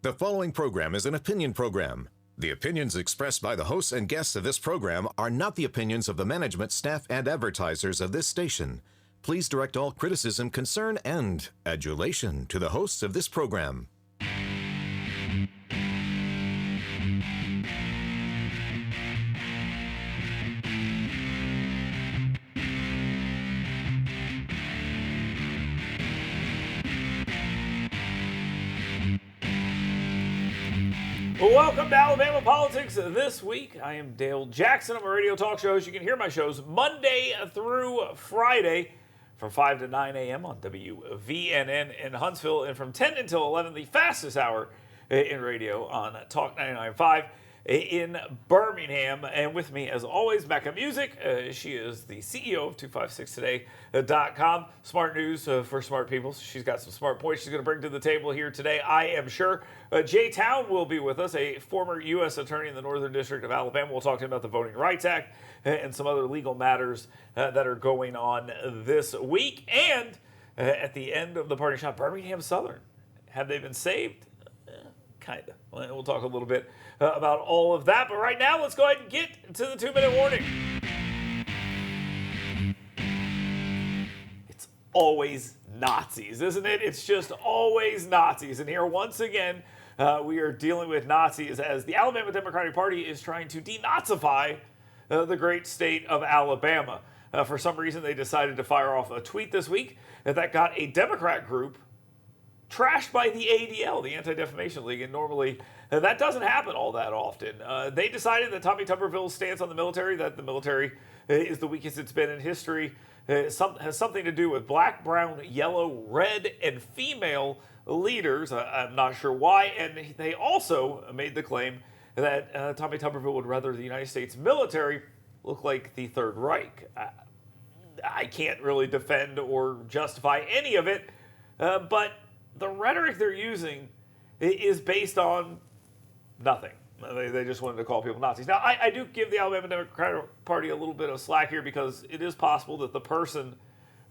The following program is an opinion program. The opinions expressed by the hosts and guests of this program are not the opinions of the management, staff, and advertisers of this station. Please direct all criticism, concern, and adulation to the hosts of this program. Welcome to Alabama Politics This Week. I am Dale Jackson. I'm a radio talk show host. You can hear my shows Monday through Friday from 5 to 9 a.m. on WVNN in Huntsville, and from 10 until 11, the fastest hour in radio on Talk 99.5 in Birmingham. And with me, as always, Mecca Music. She is the CEO of 256today.com. Smart news for smart people. She's got some smart points she's going to bring to the table here today, I am sure. Jay Town will be with us, a former U.S. attorney in the Northern District of Alabama. We'll talk to him about the Voting Rights Act and some other legal matters that are going on this week. And at the end of the party shop, Birmingham Southern. Have they been saved? Kind of. We'll talk a little bit about all of that. But right now, let's go ahead and get to the 2-minute warning. It's always Nazis, isn't it? It's just always Nazis. And here, once again, we are dealing with Nazis as the Alabama Democratic Party is trying to denazify the great state of Alabama. For some reason, they decided to fire off a tweet this week that got a Democrat group trashed by the ADL, the Anti-Defamation League, and normally that doesn't happen all that often. They decided that Tommy Tuberville's stance on the military, that the military is the weakest it's been in history, has something to do with black, brown, yellow, red, and female leaders. I'm not sure why. And they also made the claim that Tommy Tuberville would rather the United States military look like the Third Reich. I can't really defend or justify any of it, but the rhetoric they're using is based on nothing. They just wanted to call people Nazis. Now, I do give the Alabama Democratic Party a little bit of slack here because it is possible that the person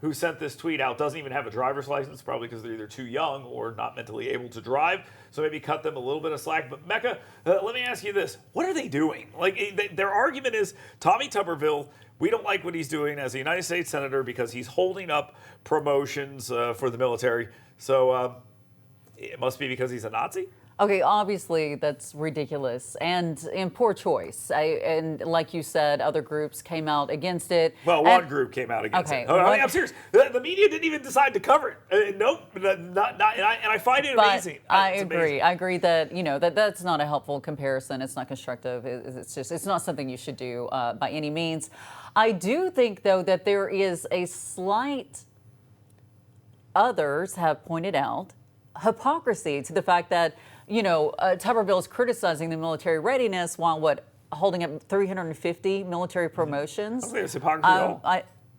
who sent this tweet out doesn't even have a driver's license, probably because they're either too young or not mentally able to drive. So maybe cut them a little bit of slack. But Mecca, let me ask you this. What are they doing? Like, their argument is Tommy Tuberville, we don't like what he's doing as a United States Senator because he's holding up promotions for the military. So it must be because he's a Nazi? Okay, obviously that's ridiculous and poor choice. And like you said, other groups came out against it. Well, one group came out against it. I'm serious. The media didn't even decide to cover it. Nope, not, and I find it amazing. I agree. Amazing. I agree that that's not a helpful comparison. It's not constructive. It's not something you should do by any means. I do think though that there is a slight, others have pointed out, hypocrisy to the fact that Tuberville is criticizing the military readiness while holding up 350 military promotions. I don't think it's hypocrisy at all.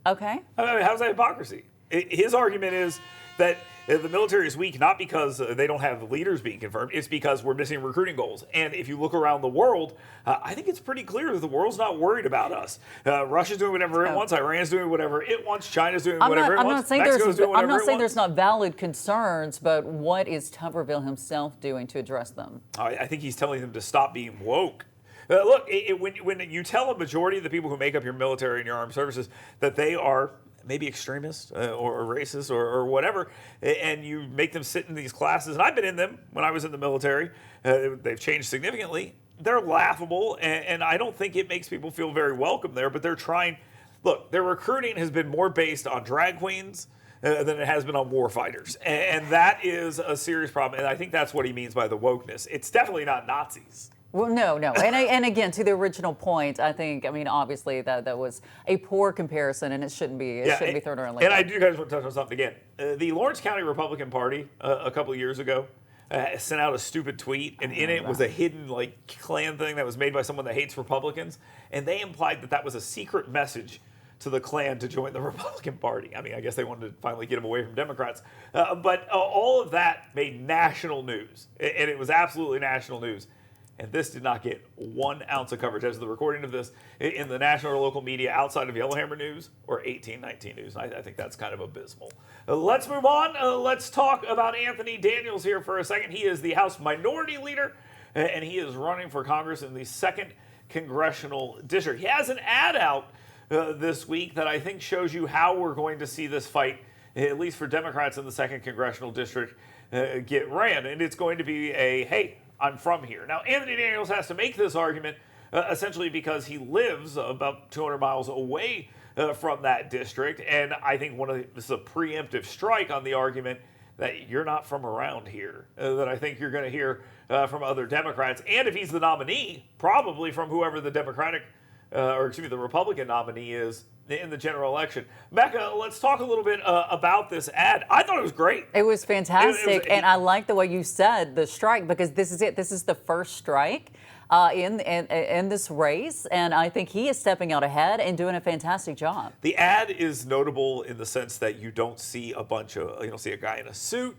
Okay. I mean, how's that hypocrisy? His argument is that the military is weak not because they don't have leaders being confirmed. It's because we're missing recruiting goals. And if you look around the world, I think it's pretty clear that the world's not worried about us. Russia's doing whatever it wants. Iran's doing whatever it wants. China's doing whatever it wants. I'm not saying there's not valid concerns, but what is Tuberville himself doing to address them? I think he's telling them to stop being woke. Look, when you tell a majority of the people who make up your military and your armed services that they are maybe extremists or racist or whatever, and you make them sit in these classes, and I've been in them when I was in the military, they've changed significantly, they're laughable, and I don't think it makes people feel very welcome there, but they're trying. Look, their recruiting has been more based on drag queens than it has been on war fighters, and that is a serious problem, and I think that's what he means by the wokeness. It's definitely not Nazis. Well, no. And again, to the original point, obviously that was a poor comparison, and it shouldn't be thrown around like that. And I do guys want to touch on something again. The Lawrence County Republican Party a couple of years ago sent out a stupid tweet, and in it was a hidden Klan thing that was made by someone that hates Republicans, and they implied that was a secret message to the Klan to join the Republican Party. I mean, I guess they wanted to finally get them away from Democrats. But all of that made national news, and it was absolutely national news. And this did not get 1 ounce of coverage as of the recording of this in the national or local media outside of Yellowhammer News or 1819 News. I think that's kind of abysmal. Let's move on. Let's talk about Anthony Daniels here for a second. He is the House Minority Leader, and he is running for Congress in the 2nd Congressional District. He has an ad out this week that I think shows you how we're going to see this fight, at least for Democrats in the 2nd Congressional District, get ran. And it's going to be a, hey, I'm from here. Now, Anthony Daniels has to make this argument essentially because he lives about 200 miles away from that district. And I think this is a preemptive strike on the argument that you're not from around here, that I think you're going to hear from other Democrats. And if he's the nominee, probably from whoever the the Republican nominee is in the general election. Becca, let's talk a little bit about this ad. I thought it was great. It was fantastic, and I like the way you said the strike, because this is it. This is the first strike in this race, and I think he is stepping out ahead and doing a fantastic job. The ad is notable in the sense that you don't see you don't see a guy in a suit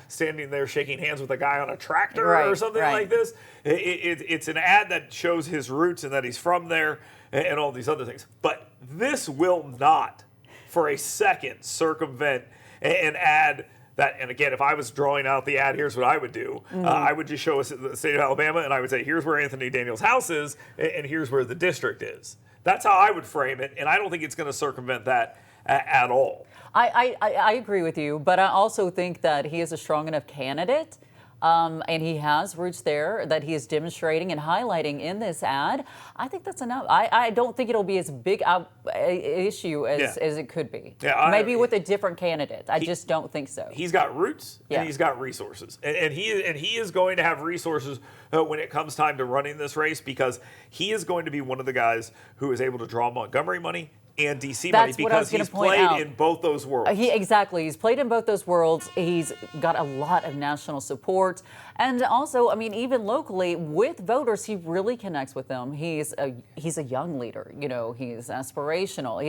standing there shaking hands with a guy on a tractor or something like this. It's an ad that shows his roots and that he's from there and all these other things. But this will not, for a second, circumvent an ad that, and again, if I was drawing out the ad, here's what I would do. I would just show us the state of Alabama, and I would say, here's where Anthony Daniels' house is, and here's where the district is. That's how I would frame it, and I don't think it's going to circumvent that at all. I agree with you, but I also think that he is a strong enough candidate, and he has roots there that he is demonstrating and highlighting in this ad. I think that's enough. I don't think it'll be as big an issue as it could be. Maybe with a different candidate. I just don't think so. He's got roots and he's got resources, and he is going to have resources when it comes time to running this race, because he is going to be one of the guys who is able to draw Montgomery money and DC money, because he's played in both those worlds. He's played in both those worlds. He's got a lot of national support. And also, I mean, even locally with voters, he really connects with them. He's a young leader, he's aspirational.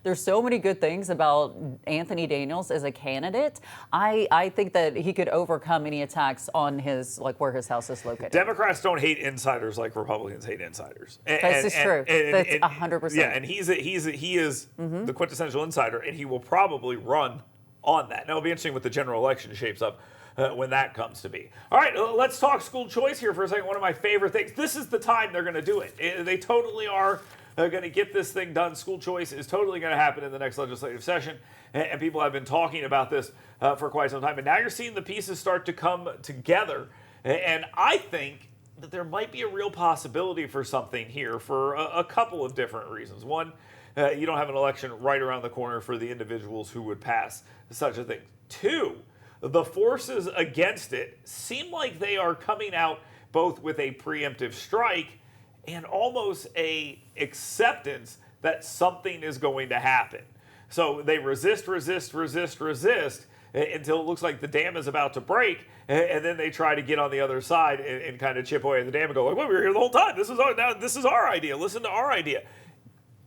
There's so many good things about Anthony Daniels as a candidate. I think that he could overcome any attacks on where his house is located. Democrats don't hate insiders like Republicans hate insiders. This is true. That's 100%. Yeah, and he is the quintessential insider, and he will probably run on that. Now, it'll be interesting what the general election shapes up when that comes to be. All right, let's talk school choice here for a second. One of my favorite things. This is the time they're going to do it. They totally are going to get this thing done. School choice is totally going to happen in the next legislative session, and people have been talking about this for quite some time. And now you're seeing the pieces start to come together, and I think that there might be a real possibility for something here for a couple of different reasons. One, you don't have an election right around the corner for the individuals who would pass such a thing. Two, the forces against it seem like they are coming out both with a preemptive strike and almost a acceptance that something is going to happen. So they resist until it looks like the dam is about to break, and then they try to get on the other side and kind of chip away at the dam and go, like, well, we were here the whole time. This is our idea. Listen to our idea.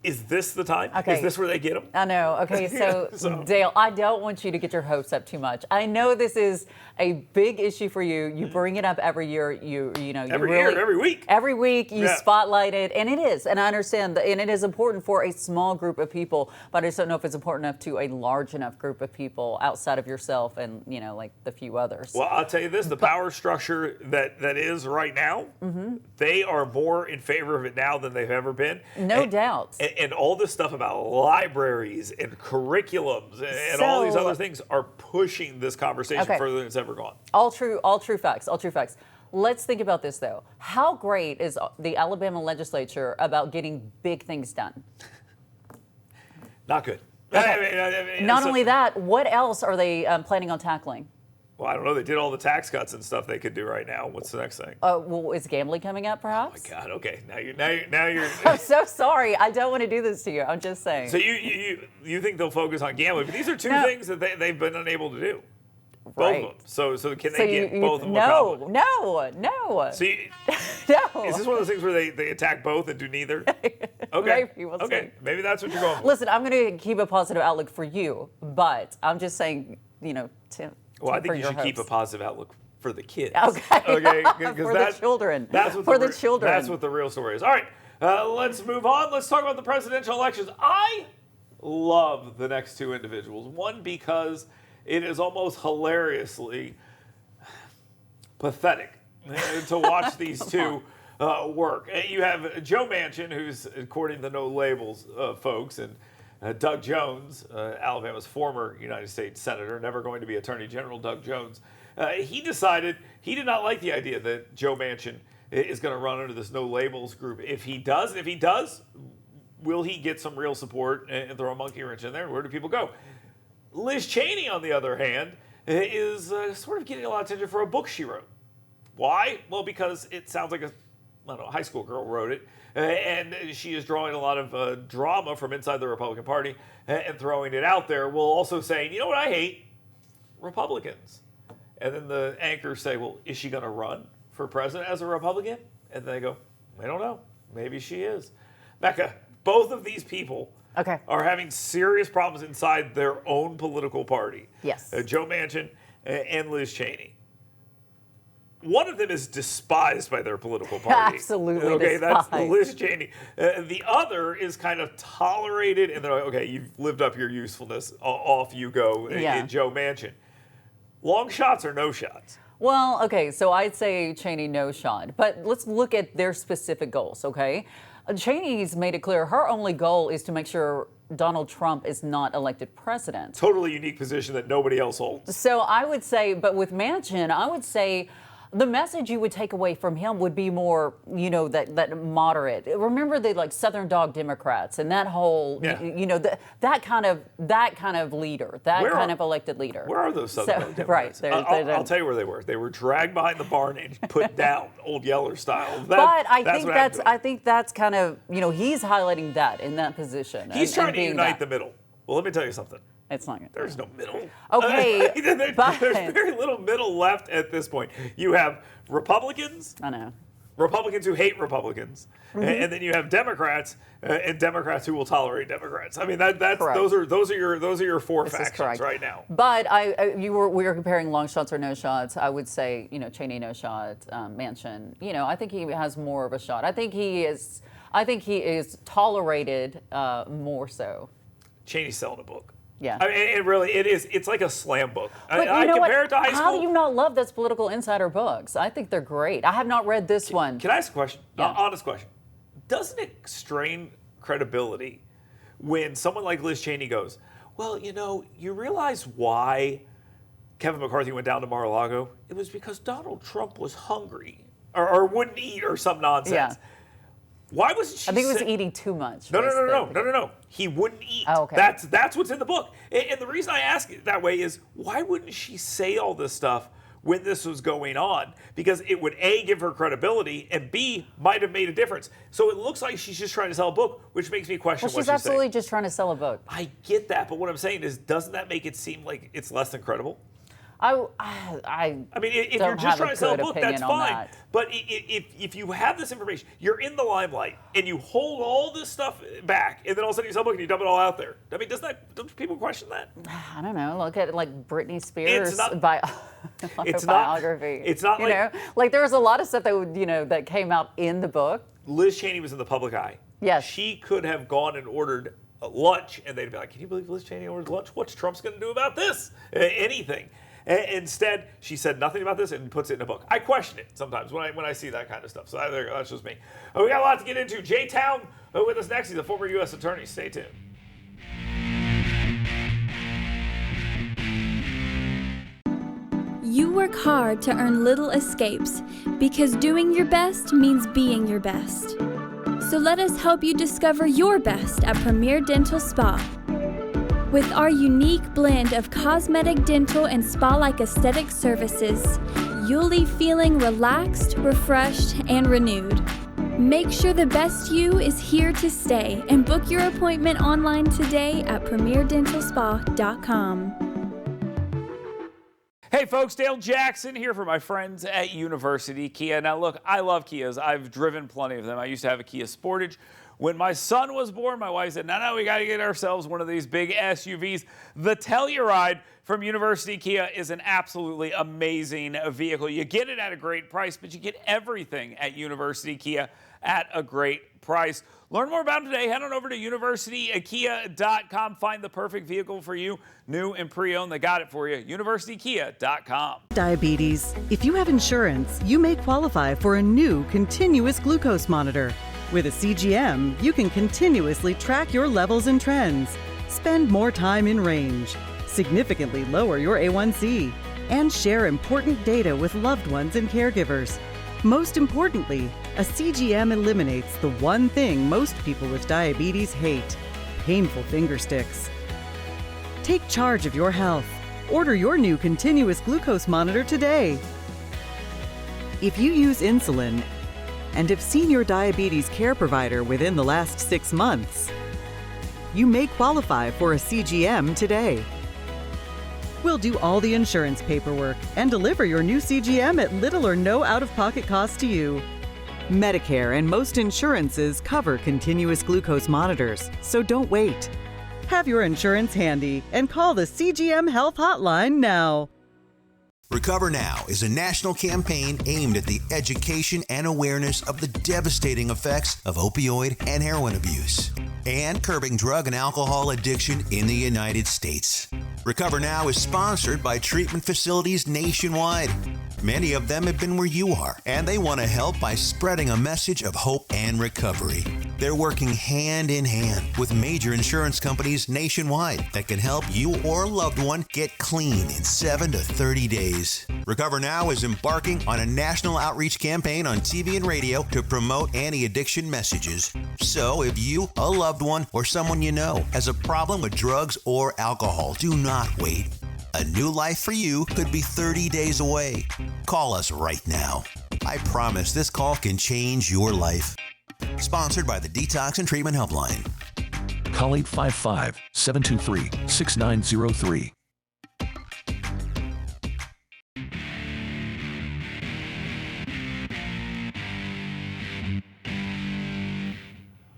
Is this the time? Okay. Is this where they get them? I know. Okay, so Dale, I don't want you to get your hopes up too much. I know this is a big issue for you. You bring it up every year. Every week. Every week you spotlight it, and it is. And I understand that, and it is important for a small group of people, but I just don't know if it's important enough to a large enough group of people outside of yourself and like the few others. Well, I'll tell you this: the power structure that is right now, they are more in favor of it now than they've ever been. No doubt. And all this stuff about libraries and curriculums and all these other things are pushing this conversation further than it's ever gone. All true facts. Let's think about this, though. How great is the Alabama legislature about getting big things done? Not good. Okay. Not only that, what else are they planning on tackling? Well, I don't know. They did all the tax cuts and stuff they could do right now. What's the next thing? Well, is gambling coming up, perhaps? Oh my God. Okay. Now you're. I'm so sorry. I don't want to do this to you. I'm just saying. So you think they'll focus on gambling? But these are two things that they've been unable to do. Right. Both of them. So can they get both of them No. accomplished? No. So no. Is this one of those things where they attack both and do neither? Okay. Maybe we'll see. Maybe that's what you're going for. Listen, I'm going to keep a positive outlook for you, but I'm just saying, Well, I think you should keep a positive outlook for the kids. Okay. Okay. For the children. That's what For the children. That's what the real story is. All right. Let's move on. Let's talk about the presidential elections. I love the next two individuals. One, because it is almost hilariously pathetic to watch these two work. You have Joe Manchin, who's, according to the No Labels folks, and Doug Jones, Alabama's former United States Senator, never going to be Attorney General Doug Jones. He decided he did not like the idea that Joe Manchin is going to run under this No Labels group. If he does, will he get some real support and throw a monkey wrench in there? Where do people go? Liz Cheney, on the other hand, is sort of getting a lot of attention for a book she wrote. Why? Well, because it sounds like a high school girl wrote it, and she is drawing a lot of drama from inside the Republican Party and throwing it out there, while also saying, you know what I hate? Republicans. And then the anchors say, well, is she going to run for president as a Republican? And they go, I don't know. Maybe she is. Becca, both of these people are having serious problems inside their own political party. Yes. Joe Manchin and Liz Cheney. One of them is despised by their political party. Absolutely okay, despised. That's Liz Cheney. The other is kind of tolerated, and they're like, okay, you've lived up your usefulness. Off you go in Joe Manchin. Long shots or no shots? Well, okay, so I'd say Cheney no shot, but let's look at their specific goals, okay? Cheney's made it clear her only goal is to make sure Donald Trump is not elected president. Totally unique position that nobody else holds. So I would say, but with Manchin, I would say the message you would take away from him would be more, that moderate. Remember the Southern Dog Democrats and that whole, that kind of leader, kind of elected leader. Where are those Southern Dog Democrats? Right. I'll tell you where they were. They were dragged behind the barn and put down, Old Yeller style. I think that's kind of, he's highlighting that in that position. He's trying to unite the middle. Well, let me tell you something. It's not good. There's no middle. Okay, there's very little middle left at this point. You have Republicans. I know. Republicans who hate Republicans, and then you have Democrats and Democrats who will tolerate Democrats. I mean, those are your four factions right now. But we were comparing long shots or no shots. I would say Cheney no shot, Manchin. I think he has more of a shot. I think he is tolerated more so. Cheney's selling a book. Yeah. I mean, it's like a slam book. But I compare it to high school. How do you not love those Political Insider books? I think they're great. I have not read this one. Can I ask a question? Yeah. Honest question. Doesn't it strain credibility when someone like Liz Cheney goes, well, you realize why Kevin McCarthy went down to Mar-a-Lago? It was because Donald Trump was hungry or wouldn't eat or some nonsense. Yeah. Why wasn't she? I think he was eating too much. No. He wouldn't eat. Oh, okay. That's what's in the book. And the reason I ask it that way is, why wouldn't she say all this stuff when this was going on? Because it would A, give her credibility, and B, might have made a difference. So it looks like she's just trying to sell a book, which makes me question what she's saying. She's absolutely just trying to sell a book. I get that, but what I'm saying is, doesn't that make it seem like it's less than credible? I mean, if you're just trying to sell a book, that's fine. But if you have this information, you're in the limelight, and you hold all this stuff back, and then all of a sudden you sell a book and you dump it all out there. I mean, don't people question that? I don't know. Look at Britney Spears' it's biography. It's not like there was a lot of stuff that would that came out in the book. Liz Cheney was in the public eye. Yes. She could have gone and ordered lunch, and they'd be like, "Can you believe Liz Cheney ordered lunch? What's Trump's going to do about this? Anything." Instead, she said nothing about this and puts it in a book. I question it sometimes when I see that kind of stuff. So that's just me. We got a lot to get into. Jay Town with us next. He's a former U.S. attorney. Stay tuned. You work hard to earn little escapes because doing your best means being your best. So let us help you discover your best at Premier Dental Spa. With our unique blend of cosmetic, dental, and spa-like aesthetic services, you'll leave feeling relaxed, refreshed, and renewed. Make sure the best you is here to stay and book your appointment online today at premierdentalspa.com. Hey folks, Dale Jackson here for my friends at University Kia. Now look, I love Kias. I've driven plenty of them. I used to have a Kia Sportage. When my son was born, my wife said, no, we got to get ourselves one of these big SUVs. The Telluride from University Kia is an absolutely amazing vehicle. You get it at a great price, but you get everything at University Kia at a great price. Learn more about them today. Head on over to universitykia.com. Find the perfect vehicle for you, new and pre-owned. They got it for you. universitykia.com. Diabetes. If you have insurance, you may qualify for a new continuous glucose monitor. With a CGM, you can continuously track your levels and trends, spend more time in range, significantly lower your A1C, and share important data with loved ones and caregivers. Most importantly, a CGM eliminates the one thing most people with diabetes hate: painful finger sticks. Take charge of your health. Order your new continuous glucose monitor today. If you use insulin and have seen your diabetes care provider within the last 6 months, you may qualify for a CGM today. We'll do all the insurance paperwork and deliver your new CGM at little or no out-of-pocket cost to you. Medicare and most insurances cover continuous glucose monitors, so don't wait. Have your insurance handy and call the CGM Health Hotline now. Recover Now is a national campaign aimed at the education and awareness of the devastating effects of opioid and heroin abuse and curbing drug and alcohol addiction in the United States. Recover Now is sponsored by treatment facilities nationwide. Many of them have been where you are, and they want to help by spreading a message of hope and recovery. They're working hand in hand with major insurance companies nationwide that can help you or a loved one get clean in 7 to 30 days. Recover Now is embarking on a national outreach campaign on TV and radio to promote anti-addiction messages. So if you, a loved one, or someone you know has a problem with drugs or alcohol, do not wait. A new life for you could be 30 days away. Call us right now. I promise this call can change your life. Sponsored by the Detox and Treatment Helpline. Call 855-723-6903.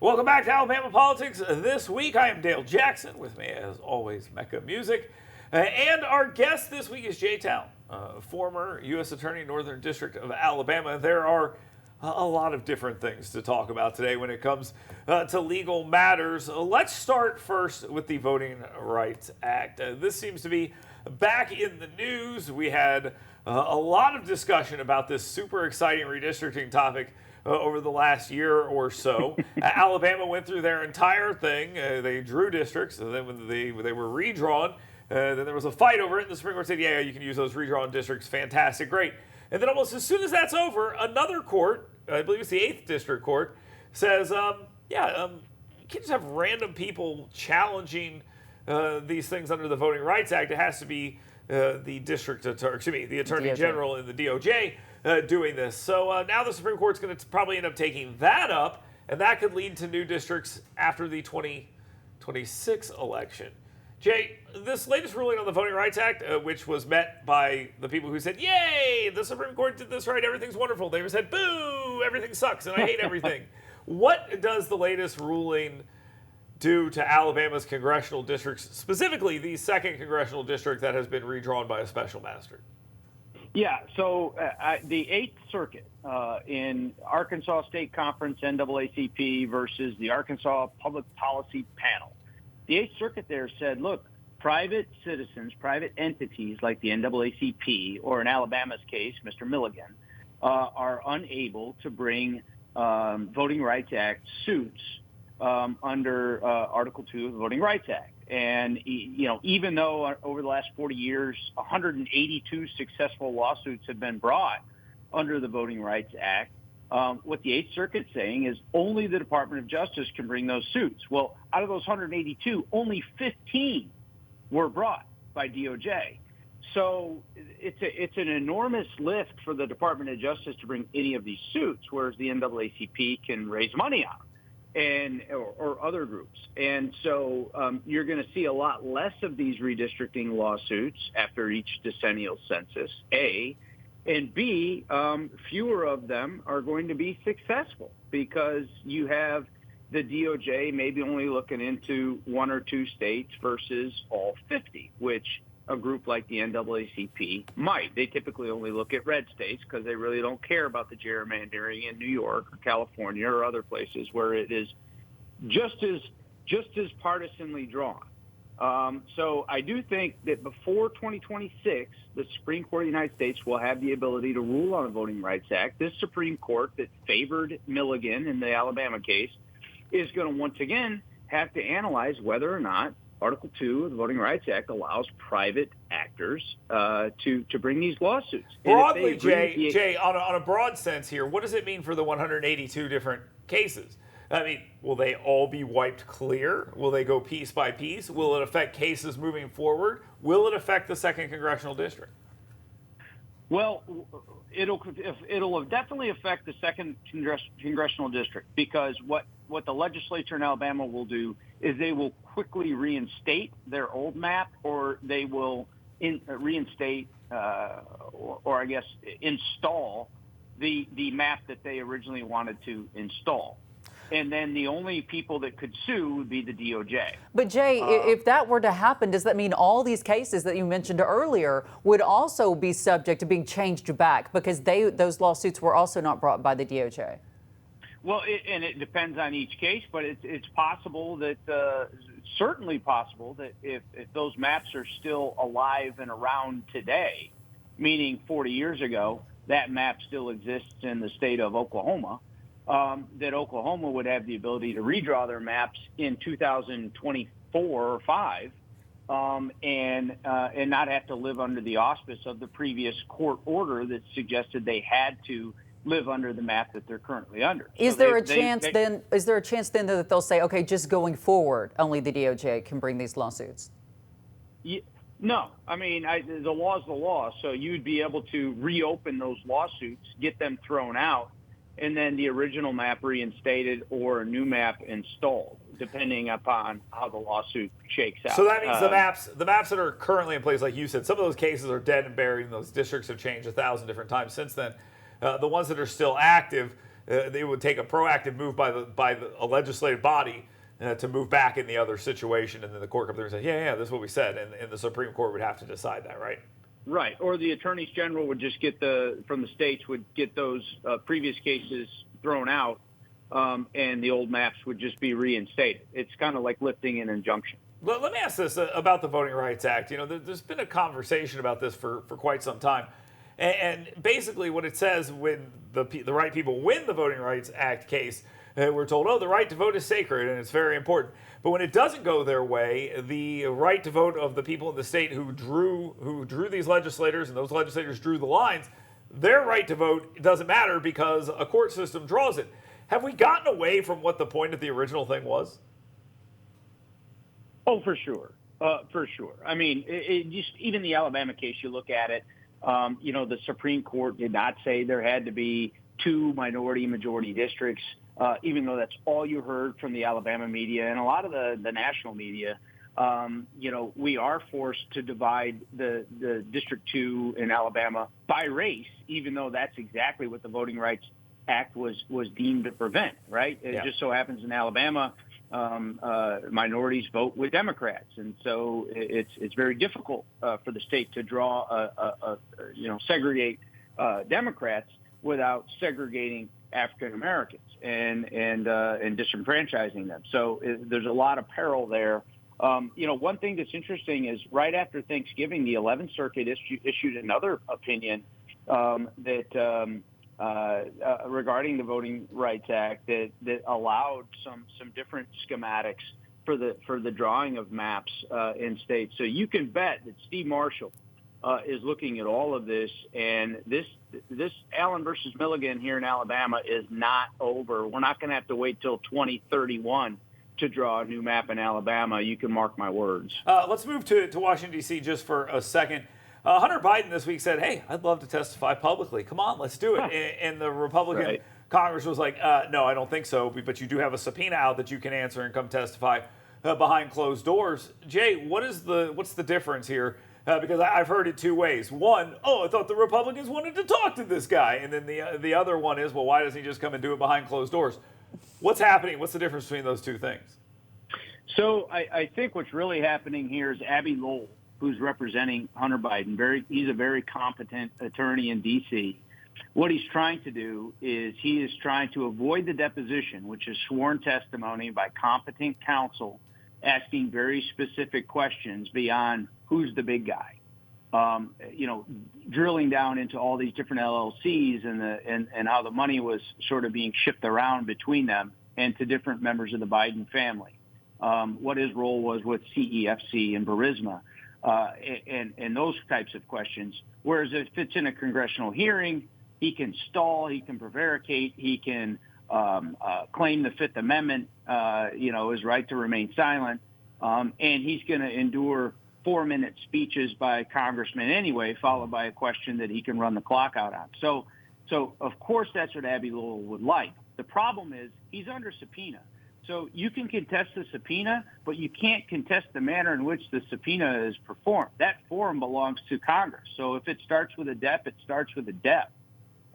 Welcome back to Alabama Politics. This week, I am Dale Jackson. With me, as always, Mecca Music. And our guest this week is Jay Town, former U.S. Attorney, Northern District of Alabama. There are a lot of different things to talk about today when it comes to legal matters. Let's start first with the Voting Rights Act. This seems to be back in the news. We had a lot of discussion about this super exciting redistricting topic over the last year or so. Alabama went through their entire thing. They drew districts, and then when they were redrawn, then there was a fight over it, and the Supreme Court said, yeah, you can use those redrawn districts. Fantastic, great. And then almost as soon as that's over, another court, I believe it's the 8th District Court, says, you can't just have random people challenging these things under the Voting Rights Act. It has to be the the Attorney General and the DOJ doing this. So now the Supreme Court's going to probably end up taking that up, and that could lead to new districts after the 2026 election. Jay, this latest ruling on the Voting Rights Act, which was met by the people who said, yay, the Supreme Court did this right, everything's wonderful. They said, boo, everything sucks, and I hate everything. What does the latest ruling do to Alabama's congressional districts, specifically the 2nd congressional district that has been redrawn by a special master? Yeah, so the 8th Circuit in Arkansas State Conference, NAACP, versus the Arkansas Public Policy Panel. The 8th Circuit there said, look, private citizens, private entities like the NAACP, or in Alabama's case, Mr. Milligan, are unable to bring Voting Rights Act suits under Article 2 of the Voting Rights Act. And, even though over the last 40 years, 182 successful lawsuits have been brought under the Voting Rights Act, what the 8th Circuit is saying is only the Department of Justice can bring those suits. Well, out of those 182, only 15 were brought by DOJ. So it's an enormous lift for the Department of Justice to bring any of these suits, whereas the NAACP can raise money on them or other groups. And so you're going to see a lot less of these redistricting lawsuits after each decennial census, A. And B, fewer of them are going to be successful because you have the DOJ may be only looking into 1 or 2 states versus all 50, which a group like the NAACP might. They typically only look at red states because they really don't care about the gerrymandering in New York or California or other places where it is just as partisanly drawn. So I do think that before 2026, the Supreme Court of the United States will have the ability to rule on the Voting Rights Act. This Supreme Court that favored Milligan in the Alabama case is going to once again have to analyze whether or not Article 2 of the Voting Rights Act allows private actors to bring these lawsuits. Broadly, Jay, on a broad sense here, what does it mean for the 182 different cases? I mean, will they all be wiped clear? Will they go piece by piece? Will it affect cases moving forward? Will it affect the 2nd Congressional District? Well, it'll definitely affect the 2nd Congressional District, because what the legislature in Alabama will do is they will quickly reinstate their old map, or they will reinstate or I guess install the map that they originally wanted to install. And then the only people that could sue would be the DOJ. But Jay, if that were to happen, does that mean all these cases that you mentioned earlier would also be subject to being changed back because those lawsuits were also not brought by the DOJ? Well, it depends on each case, but it's possible that, certainly possible that if those maps are still alive and around today, meaning 40 years ago, that map still exists in the state of Oklahoma, that Oklahoma would have the ability to redraw their maps in 2024 or 5, and not have to live under the auspice of the previous court order that suggested they had to live under the map that they're currently under. Is there a chance then that they'll say, okay, just going forward, only the DOJ can bring these lawsuits? No, I mean, the law is the law. So you'd be able to reopen those lawsuits, get them thrown out, and then the original map reinstated or a new map installed, depending upon how the lawsuit shakes out. So that means the maps that are currently in place, like you said, some of those cases are dead and buried, and those districts have changed 1,000 different times since then. The ones that are still active, they would take a proactive move by a legislative body to move back in the other situation, and then the court comes there and says, yeah, this is what we said, and the Supreme Court would have to decide that, right? Right, or the attorneys general would just get from the states would get those previous cases thrown out, and the old maps would just be reinstated. It's kind of like lifting an injunction. Let me ask this about the Voting Rights Act. You know, there's been a conversation about this for quite some time. And basically what it says when the right people win the Voting Rights Act case, we're told, the right to vote is sacred and it's very important. But when it doesn't go their way, the right to vote of the people in the state who drew these legislators, and those legislators drew the lines, their right to vote doesn't matter because a court system draws it. Have we gotten away from what the point of the original thing was? Oh, for sure. For sure. I mean, just even the Alabama case, you look at it, the Supreme Court did not say there had to be 2 minority-majority districts, even though that's all you heard from the Alabama media and a lot of the national media. We are forced to divide the District 2 in Alabama by race, even though that's exactly what the Voting Rights Act was deemed to prevent, right? It just so happens in Alabama, minorities vote with Democrats, and so it's very difficult for the state to draw segregate Democrats without segregating African Americans and disenfranchising them. So there's a lot of peril there. One thing that's interesting is right after Thanksgiving, the 11th Circuit issued another opinion regarding the Voting Rights Act that allowed some different schematics for the drawing of maps in states. So you can bet that Steve Marshall is looking at all of this, and this Allen versus Milligan here in Alabama is not over. We're not going to have to wait till 2031 to draw a new map in Alabama. You can mark my words. Let's move to Washington, D.C. just for a second. Hunter Biden this week said, hey, I'd love to testify publicly. Come on, let's do it. And the Republican Congress was like, no, I don't think so. But you do have a subpoena out that you can answer and come testify behind closed doors. Jay, what's the difference here because I've heard it two ways. One, I thought the Republicans wanted to talk to this guy. And then the other one is, well, why doesn't he just come and do it behind closed doors? What's happening? What's the difference between those two things? So I think what's really happening here is Abbe Lowell, who's representing Hunter Biden. He's a very competent attorney in D.C. What he's trying to do is he is trying to avoid the deposition, which is sworn testimony by competent counsel asking very specific questions beyond who's the big guy. Drilling down into all these different LLCs and how the money was sort of being shipped around between them and to different members of the Biden family. What his role was with CEFC and Burisma, and those types of questions. Whereas if it's in a congressional hearing, he can stall, he can prevaricate, he can claim the Fifth Amendment, his right to remain silent, and he's going to endure 4-minute speeches by congressmen anyway, followed by a question that he can run the clock out on. So of course that's what Abbe Lowell would like. The problem is he's under subpoena. So you can contest the subpoena, but you can't contest the manner in which the subpoena is performed. That forum belongs to Congress. So if it starts with a DEP, it starts with a DEP.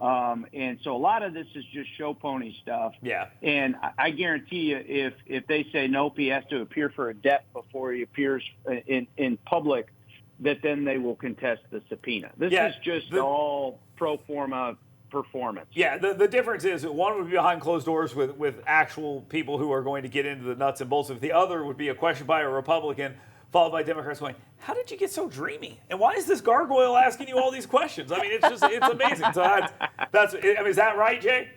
And so a lot of this is just show pony stuff. Yeah. And I guarantee you, if they say nope, he has to appear for a DEP before he appears in public, that then they will contest the subpoena. This is just all pro forma performance. Yeah, the difference is one would be behind closed doors with actual people who are going to get into the nuts and bolts of it. The other would be a question by a Republican followed by Democrats going, how did you get so dreamy? And why is this gargoyle asking you all these questions? I mean, it's amazing. So is that right, Jay?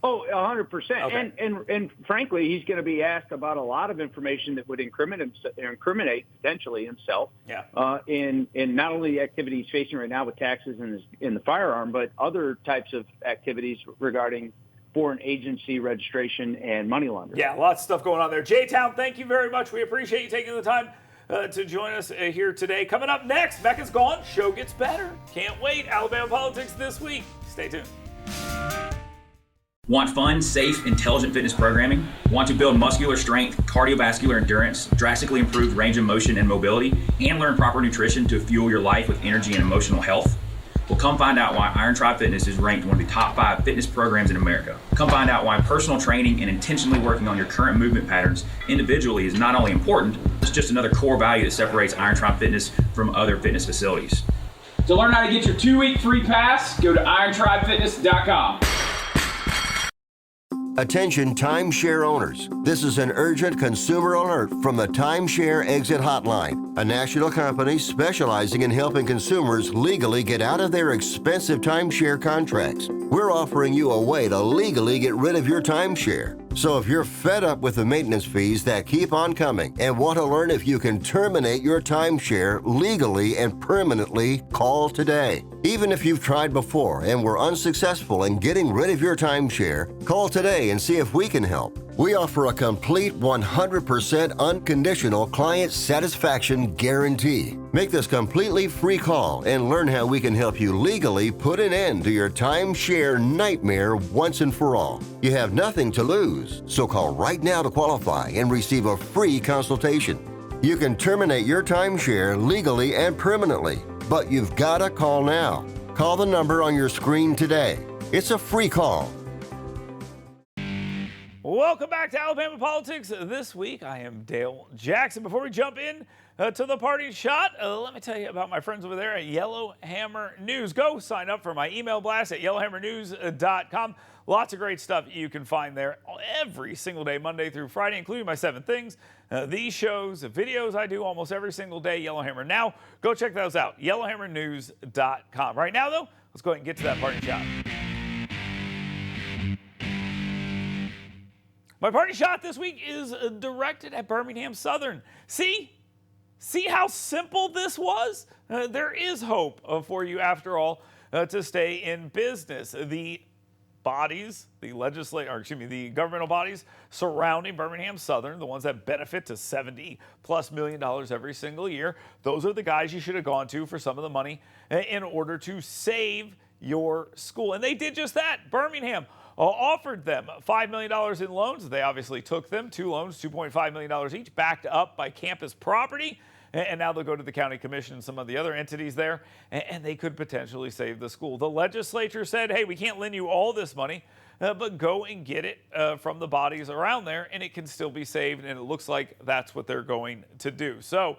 Oh, 100%. Okay. And frankly, he's going to be asked about a lot of information that would incriminate potentially himself. Yeah. In not only the activities facing right now with taxes in the firearm, but other types of activities regarding foreign agency registration and money laundering. Yeah, lots of stuff going on there. J-Town, thank you very much. We appreciate you taking the time to join us here today. Coming up next, Becca's gone. Show gets better. Can't wait. Alabama Politics this week. Stay tuned. Want fun, safe, intelligent fitness programming? Want to build muscular strength, cardiovascular endurance, drastically improve range of motion and mobility, and learn proper nutrition to fuel your life with energy and emotional health? Well, come find out why Iron Tribe Fitness is ranked one of the top 5 fitness programs in America. Come find out why personal training and intentionally working on your current movement patterns individually is not only important, it's just another core value that separates Iron Tribe Fitness from other fitness facilities. To learn how to get your 2-week free pass, go to irontribefitness.com. Attention timeshare owners. This is an urgent consumer alert from the Timeshare Exit Hotline, a national company specializing in helping consumers legally get out of their expensive timeshare contracts. We're offering you a way to legally get rid of your timeshare. So if you're fed up with the maintenance fees that keep on coming and want to learn if you can terminate your timeshare legally and permanently, call today. Even if you've tried before and were unsuccessful in getting rid of your timeshare, call today and see if we can help. We offer a complete 100% unconditional client satisfaction guarantee. Make this completely free call and learn how we can help you legally put an end to your timeshare nightmare once and for all. You have nothing to lose, so call right now to qualify and receive a free consultation. You can terminate your timeshare legally and permanently, but you've got to call now. Call the number on your screen today. It's a free call. Welcome back to Alabama Politics this week. I am Dale Jackson. Before we jump in to the party shot, let me tell you about my friends over there at Yellowhammer News. Go sign up for my email blast at yellowhammernews.com. Lots of great stuff you can find there every single day, Monday through Friday, including my 7 things, these shows, the videos I do almost every single day, Yellowhammer Now. Go check those out, yellowhammernews.com. Right now, though, let's go ahead and get to that party shot. My party shot this week is directed at Birmingham Southern. See how simple this was? There is hope for you, after all, to stay in business. The governmental bodies surrounding Birmingham Southern, the ones that benefit to $70+ million every single year, those are the guys you should have gone to for some of the money in order to save your school. And they did just that. Birmingham offered them $5 million in loans. They obviously took them. 2 loans, $2.5 million each, backed up by campus property. and now they'll go to the county commission and some of the other entities there, and they could potentially save the school. The legislature said, hey, we can't lend you all this money, but go and get it from the bodies around there, and it can still be saved, and it looks like that's what they're going to do. So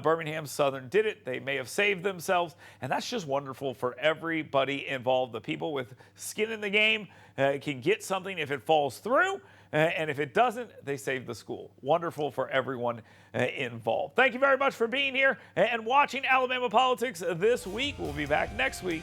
Birmingham Southern did it. They may have saved themselves, and that's just wonderful for everybody involved. The people with skin in the game can get something if it falls through, and if it doesn't, they save the school. Wonderful for everyone involved. Thank you very much for being here and watching Alabama Politics this week. We'll be back next week.